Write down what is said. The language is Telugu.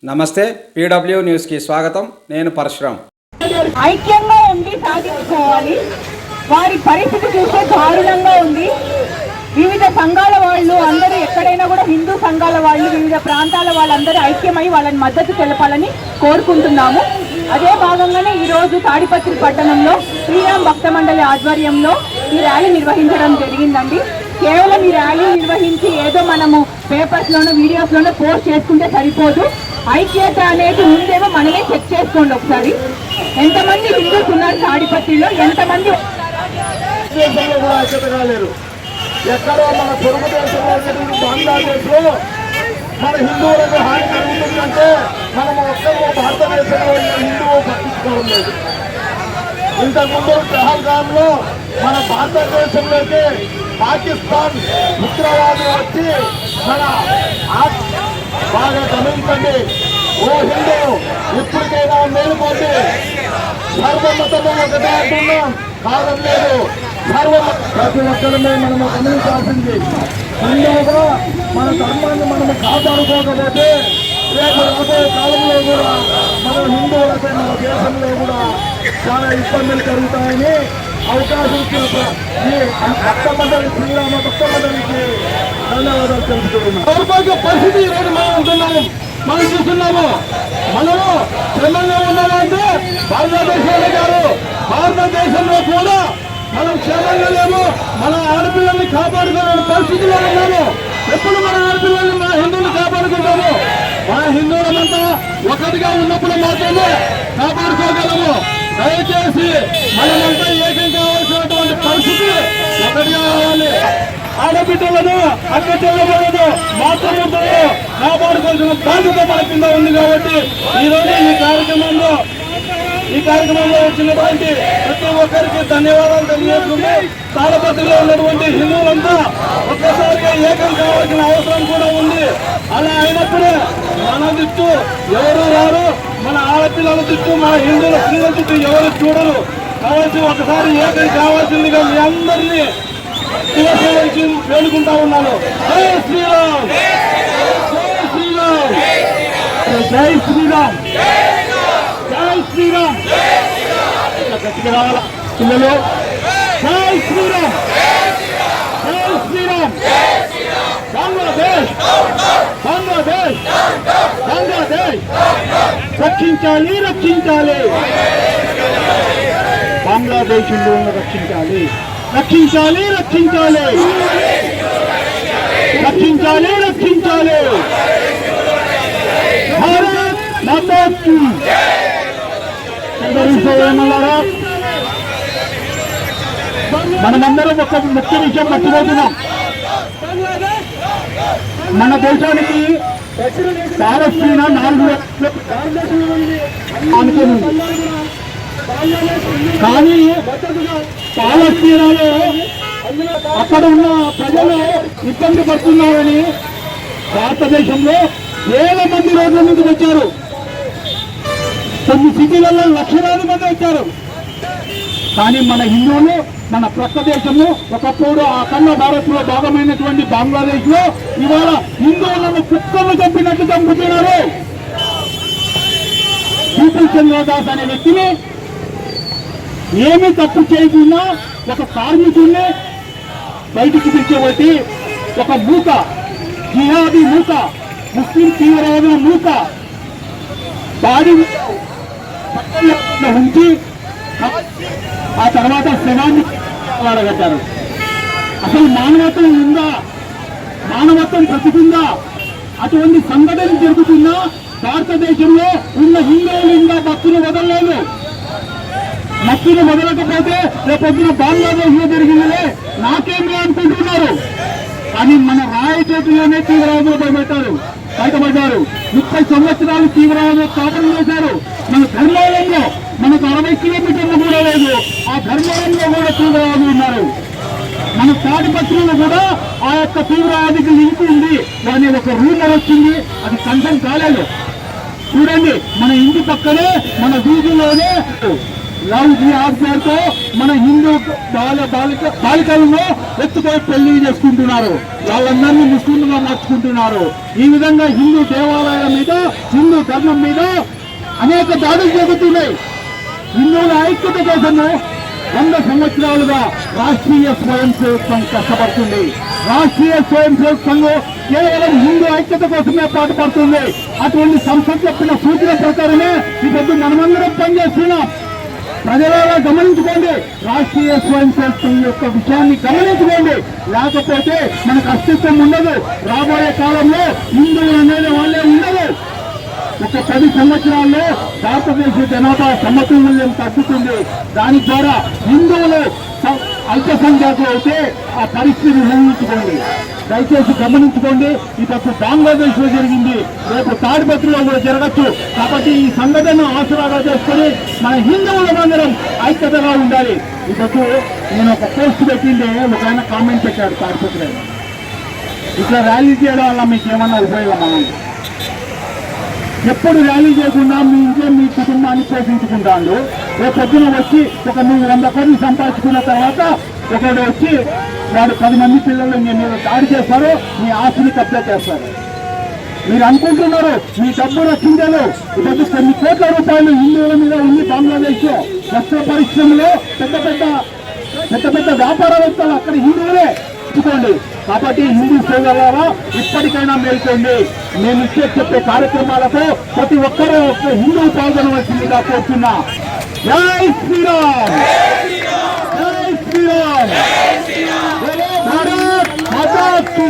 నమస్తే, PW న్యూస్కి స్వాగతం. నేను పరశురామ్. ఐక్యంగా ఉండి సాధించుకోవాలి. వారి పరిస్థితి చూస్తే దారుణంగా ఉంది. వివిధ సంఘాల వాళ్ళు అందరూ ఎక్కడైనా కూడా హిందూ సంఘాల వాళ్ళు వివిధ ప్రాంతాల వాళ్ళందరూ ఐక్యమై వాళ్ళని మద్దతు తెలపాలని కోరుకుంటున్నాము. అదే భాగంగానే ఈరోజు తాడిపత్రి పట్టణంలో శ్రీరామ్ భక్త మండలి ఆధ్వర్యంలో ఈ ర్యాలీ నిర్వహించడం జరిగిందండి. కేవలం ఈ ర్యాలీ నిర్వహించి ఏదో మనము పేపర్స్లోనూ వీడియోస్లోనూ పోస్ట్ చేసుకుంటే సరిపోదు. ఐక్యత అనేది ఉందేమో మనమే చెక్ చేసుకోండి ఒకసారి. ఎంతమంది హిందూస్ ఉన్నారు తాడిపత్రిలో, ఎంతమంది ఎక్కడో మన పొరుగు దేశంలో బంగ్లాదేశ్ లో మన హిందువులకు హాని జరుగుతుందంటే మనం ఒక్కరు భారతదేశంలో హిందువు పట్టించుకోవడం లేదు. ఇంతకుముందు పహల్గామ్లో మన భారతదేశంలోకి పాకిస్తాన్ ఉగ్రవాదులు వచ్చి మన బాగా గమనించండి. ఓ హిందూ ఇప్పటికైనా మేలుకోండి. సర్వమతము ఒకటే అంటున్నాం, కారణం లేదు. ప్రతి ఒక్కరిమే మనము గమనించాల్సింది. హిందువుగా మన ధర్మాన్ని మనము కాపాడుకోకపోతే రేపు రాబోయే కాలంలో కూడా మన హిందువులపై మన దేశంలో కూడా చాలా ఇబ్బందులు జరుగుతాయని అవకాశం ఇచ్చిన ఈ భక్తమండలి శ్రీరామ భక్తమండలికి ధన్యవాదాలు తెలుపుతున్నాం. దౌర్భాగ్య పరిస్థితి ఈరోజు మనం చూస్తున్నాము. మనము క్షేమంగా ఉండాలంటే బంగ్లాదేశ్ గారు భారతదేశంలో కూడా మనం క్షేమంగా లేము. మన ఆడపిల్లల్ని కాపాడుకునే పరిస్థితిలో ఉన్నాము. ఎప్పుడు మన ఆడపిల్లల్ని మన హిందువులు కాపాడుకుంటాము. మన హిందువులమంతా ఒకటిగా ఉన్నప్పుడు మాత్రమే కాపాడుకోగలము. దయచేసి మనమంతా ఏకం కావాల్సినటువంటి పరిస్థితి ఒకటిగా కావాలి. ఆడబిడ్డలను అక్క చెల్లెలను మాతృమూర్తులను కాపాడుకోవాల్సిన బాధ్యత మన కింద ఉంది. కాబట్టి ఈరోజు ఈ కార్యక్రమంలో వచ్చినటువంటి ప్రతి ఒక్కరికి ధన్యవాదాలు తెలియజేస్తుంది. తాళపత్రిలో ఉన్నటువంటి హిందువులంతా ఒక్కసారిగా ఏకం కావాల్సిన అవసరం కూడా ఉంది. అలా అయినప్పుడే మన దిట్టు ఎవరు రారు, మన ఆడపిల్లల దిట్టు, మన హిందువుల స్త్రీల దిట్టు ఎవరు చూడరు. కాబట్టి ఒకసారి ఏకం కావాల్సిందిగా మీ అందరినీ శివసేవకి వేడుకుంటా ఉన్నాను. జై శ్రీరామ్, జై శ్రీరామ్, జై శ్రీరామ్, జై శ్రీరామ్. గట్టిగా రావాల పిల్లలు. జై శ్రీరామ్, జై శ్రీరామ్. బంగ్లాదేశ్, బంగ్లాదేశ్, బంగ్లాదేశ్ రక్షించాలి, రక్షించాలి. బంగ్లాదేశ్ రక్షించాలి, రక్షించాలి, రక్షించాలి, రక్షించాలి, రక్షించాలి. భారత్ మాతా కీ ఏమన్నారా? మనమందరం ఒక ముఖ్య విషయం మర్చిపోతున్నాం. మన దేశానికి పాలస్తీన 4 అనుకుని, కానీ పాలస్తీనాలో అక్కడ ఉన్న ప్రజలు ఇబ్బంది పడుతున్నారని భారతదేశంలో వేల మంది రోడ్ల మీదకి వచ్చారు. కొన్ని సిటీలలో లక్షలాది మంది వచ్చారు. కానీ మన హిందువులు మన ప్రక్క దేశము ఒకప్పుడు ఆ కన్న భారత్లో భాగమైనటువంటి బంగ్లాదేశ్ లో ఇవాళ హిందువులను కుక్కలు చంపినట్టు చంపుతున్నారు. పీపుల్ చంద్రదాస్ అనే వ్యక్తిని ఏమీ తప్పు చేయకుండా ఒక కార్మికుడిని బయటికి పిలిచేబట్టి ఒక మూక, జిహాదీ మూక, ముస్లిం తీవ్రవాద మూక బాడీ ఉంచి ఆ తర్వాత శవాన్ని వాడగట్టారు. అసలు మానవత్వం ఉందా? మానవత్వం బ్రతుకుందా? అటువంటి సంఘటన జరుగుతున్నా భారతదేశంలో ఉన్న హిందువులు ఇంకా భక్తులు వదలలేదు. మత్తును వదలకపోతే రేపొద్దున బంగ్లాదేశ్ లో జరిగిందలే నాకేమి అనుకుంటున్నారు. కానీ మన రాయచోటులోనే తీవ్రవాదులు బయటపడ్డారు. 30 సంవత్సరాలు తీవ్రవాదులు స్థాపన చేశారు. మన ధర్మవరంలో మనకు 60 కిలోమీటర్లు కూడా లేదు. ఆ ధర్మవరంలో కూడా తీవ్రవాదులు ఉన్నారు. మన తాడిపత్రిలో కూడా ఆ యొక్క తీవ్రవాదికి లింక్ ఉంది అని ఒక రూమర్ వచ్చింది. అది కన్ఫర్మ్ కాలేదు. చూడండి, మన ఇంటి పక్కనే మన వీధిలోనే లవ్ జిహాద్ పేరుతో మన హిందూ బాలికలను ఎత్తుకొని పెళ్లి చేసుకుంటున్నారు. వాళ్ళందరినీ ముస్లింలుగా మార్చుకుంటున్నారు. ఈ విధంగా హిందూ దేవాలయాల మీద, హిందూ ధర్మం మీద అనేక దాడులు జరుగుతున్నాయి. హిందువుల ఐక్యత కోసము 100 సంవత్సరాలుగా రాష్ట్రీయ స్వయం సేవక్ సంఘ్ కష్టపడుతుంది. రాష్ట్రీయ స్వయం సేవక్ సంఘం కేవలం హిందూ ఐక్యత కోసమే పాటుపడుతుంది. అటువంటి సంస్థ చెప్పిన సూచన ప్రకారమే ఇప్పుడు మనమందరం పనిచేస్తున్నాం. ప్రజలలో గమనించుకోండి, రాష్ట్రీయ స్వయం సేవక్ సంఘ్ యొక్క విషయాన్ని గమనించుకోండి. లేకపోతే మనకు అస్తిత్వం ఉండదు. రాబోయే కాలంలో హిందువులు అనేది వాళ్ళే ఉండదు. ఒక 10 సంవత్సరాల్లో భారతదేశ జనాభా సమతుల్యం తగ్గుతుంది. దాని ద్వారా హిందువులు అల్పసంఖ్యాకులు అయితే ఆ పరిస్థితిని ఊహించుకోండి. దయచేసి గమనించుకోండి. ఇప్పుడు బంగ్లాదేశ్ లో జరిగింది, రేపు తాడిపత్రిలో కూడా జరగచ్చు. కాబట్టి ఈ సంఘటనను ఆసరాగా చేసుకుని మన హిందువుల అందరం ఐక్యతగా ఉండాలి. ఇప్పుడు నేను ఒక పోస్ట్ పెట్టిండే ఒక ఆయన కామెంట్ పెట్టాడు తాడిపత్రి. ఇట్లా ర్యాలీ చేయడం వల్ల మీకు ఏమన్నా ఉపయోగమా? ఎప్పుడు ర్యాలీ చేయకుండా మీ ఇంట్లో మీ కుటుంబాన్ని పోషించుకుంటాడు. రేపు పొద్దున వచ్చి నువ్వు 100 కోట్లు సంపాదించుకున్న తర్వాత ఒకడు వచ్చి వాడు 10 మంది పిల్లలు మీరు దాడి చేస్తారు, మీ ఆస్తిని కబ్జా చేస్తారు. మీరు అనుకుంటున్నారు మీ డబ్బు రక్షించారు. ఇప్పుడు కొన్ని కోట్ల రూపాయలు హిందువుల మీద ఉంది బంగ్లాదేశ్ లో. వస్త్ర పరిశ్రమలో పెద్ద పెద్ద వ్యాపారవేత్తలు అక్కడ హిందువులే ఇచ్చుకోండి. కాబట్టి హిందూ సోదరులారా ఇప్పటికైనా మేల్కోండి. నేను చెప్పే కార్యక్రమాలతో ప్రతి ఒక్కరూ హిందువు పాల్గొనవలసిందిగా కోరుతున్నా. జై శ్రీరామ్, జై శ్రీరామ్, భారత్ మాతా కీ